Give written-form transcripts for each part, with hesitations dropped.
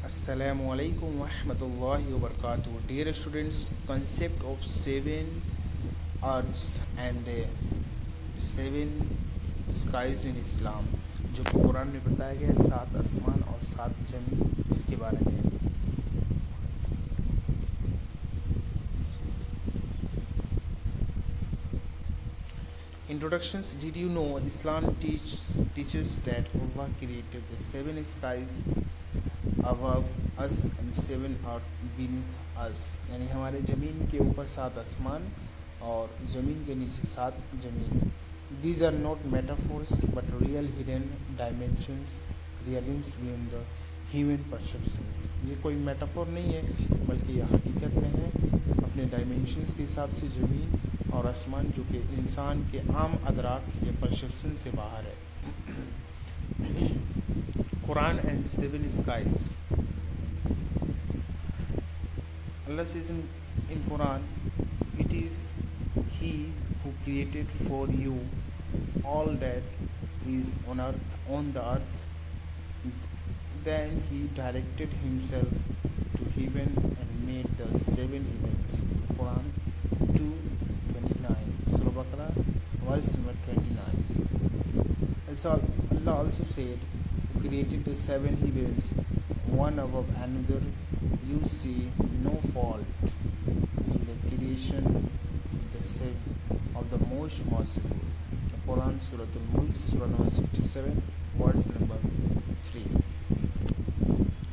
Assalamu alaikum wa rahmatullahi wa barakatuh. Dear students, concept of seven earths and seven skies in Islam जो कि कुरान में बताया गया है, सात आसमान और सात जमीन, इसके बारे में। Introductions. Did you know Islam teaches that Allah created the seven skies above us and seven earth beneath us, यानी हमारे ज़मीन के ऊपर सात आसमान और ज़मीन के नीचे सात ज़मीन. These are not metaphors but real hidden dimensions, realms beyond the human perceptions. ये कोई मेटाफोर नहीं है बल्कि ये हकीकत में है अपने डायमेंशंस के हिसाब से ज़मीन और आसमान जो कि इंसान के आम अदराक या परसेप्शन से बाहर है. Quran and seven skies. Allah says in Quran, it is He who created for you all that is on the earth. Then He directed Himself to heaven and made the seven heavens. Quran 2:29. Surah Baqarah, verse number 29. Also, Allah also said, created the seven heavens, one above another. You see no fault in the creation of the most merciful. The Quran, Surah Al-Mulk, Surah number 67, verse number 3.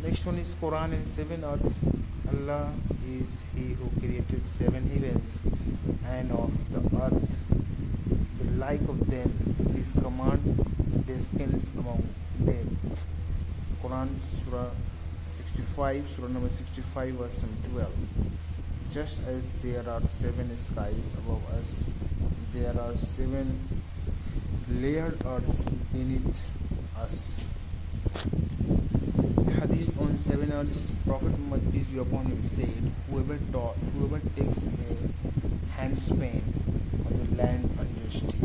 Next one is Quran and seven earths. Allah is He who created seven heavens, and of the earth, the like of them, His command descends among them. Quran, Surah 65, Surah number 65, verse number 12. Just as there are seven skies above us, there are seven layered earths beneath us. Hadith on seven earths. Prophet Muhammad, peace be upon him, said, Whoever takes a handspan on the land unjustly,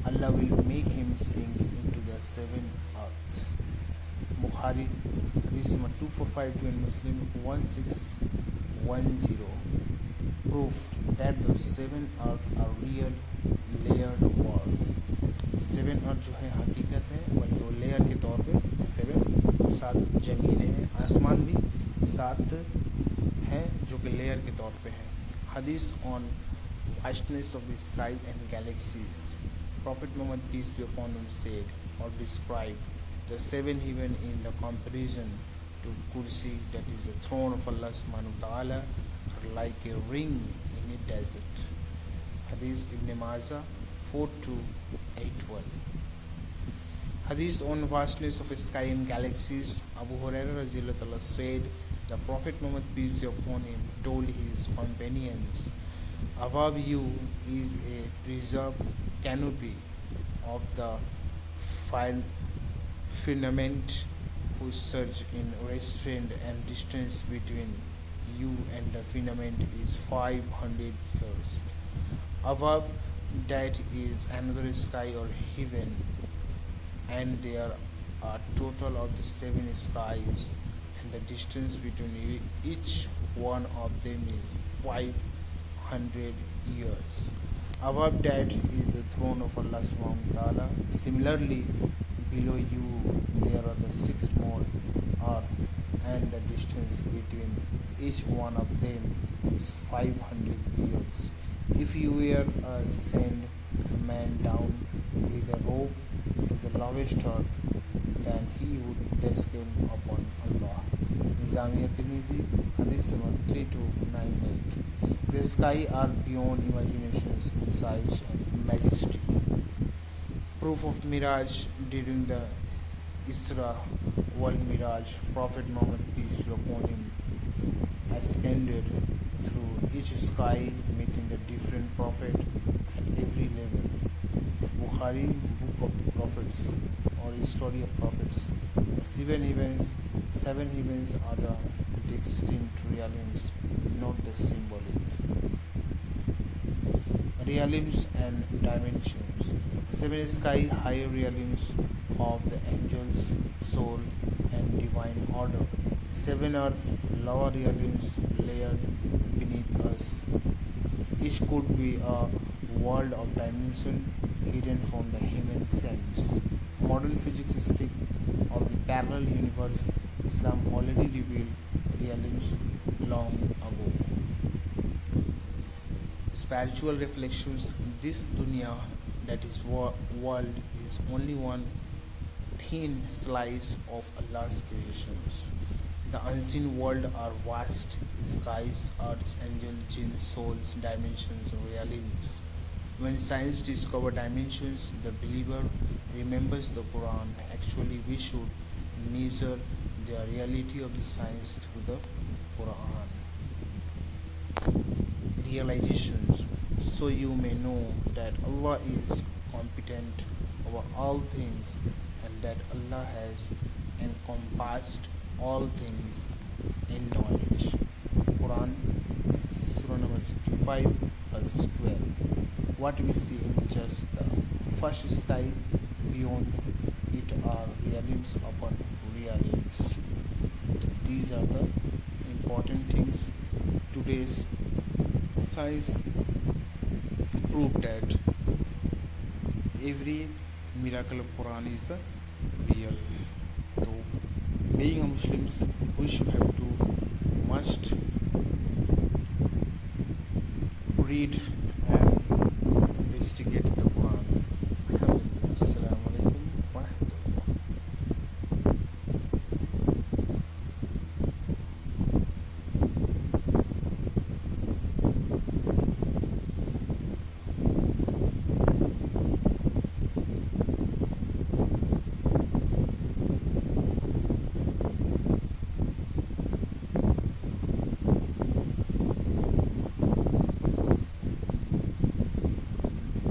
Allah will make him sink into the seven earths. Bukhari, Hadith number 2452, and Muslim 1610. Proof that the seven earths are real layered worlds. Seven earth जो है हकीकत है, बल्कि वो layer के तौर पे seven सात ज़मीनें हैं, आसमान भी सात हैं जो कि लेयर के तौर पे हैं. हदीस on vastness of the sky and galaxies. Prophet Muhammad, peace be upon him, said or described the seven heaven in the comparison to Kursi, that is the throne of Allah subhanahu wa ta'ala, are like a ring in a desert. Hadith Ibn Majah 4281. Hadith on vastness of sky and galaxies. Abu Hurairah radhiyallahu anhu said, the Prophet Muhammad, peace be upon him, told his companions, above you is a preserved canopy of the firmament whose surge in restraint and distance between you and the firmament is 500 years. Above that is another sky or heaven, and there are total of the seven skies, and the distance between each one of them is 500 years. Above that is the throne of Allah subhanahu wa ta'ala. Similarly, below you there are the six more earths, and the distance between each one of them is 500 years. If you were send a man down with a rope to the lowest earth, then he would descend upon Allah. Nizamiya Tirmizi, Hadith number 3298. The sky are beyond imaginations in size and majesty. Proof of Miraj during the Isra wal Miraj. Prophet Muhammad, peace be upon him, ascended through each sky, meeting the different prophet at every level. Bukhari, Book of the Prophets, or Story of Prophets. Seven heavens are the distinct realms, not the symbolic. Realms and dimensions. Seven sky higher realms of the angels, soul, and divine order. seven earth lower realms layered beneath us. Each could be a world of dimension hidden from the human sense. Modern physics speak of the parallel universe. Islam already revealed realms long ago. Spiritual reflections. This dunya, that is world, is only one thin slice of Allah's creations. The unseen world are vast skies, earths, angels, jinns, souls, dimensions, realms. When science discovers dimensions, the believer remembers the Quran. Actually, we should measure the reality of the science through the Quran. Realizations. So you may know that Allah is competent over all things and that Allah has encompassed all things in knowledge. Quran, Surah number 65, verse 12. What we see in just the first sky, beyond it are realms upon realms. These are the important things. Today's science proved that every miracle of Quran is the real. So, being a Muslims, we should have to must read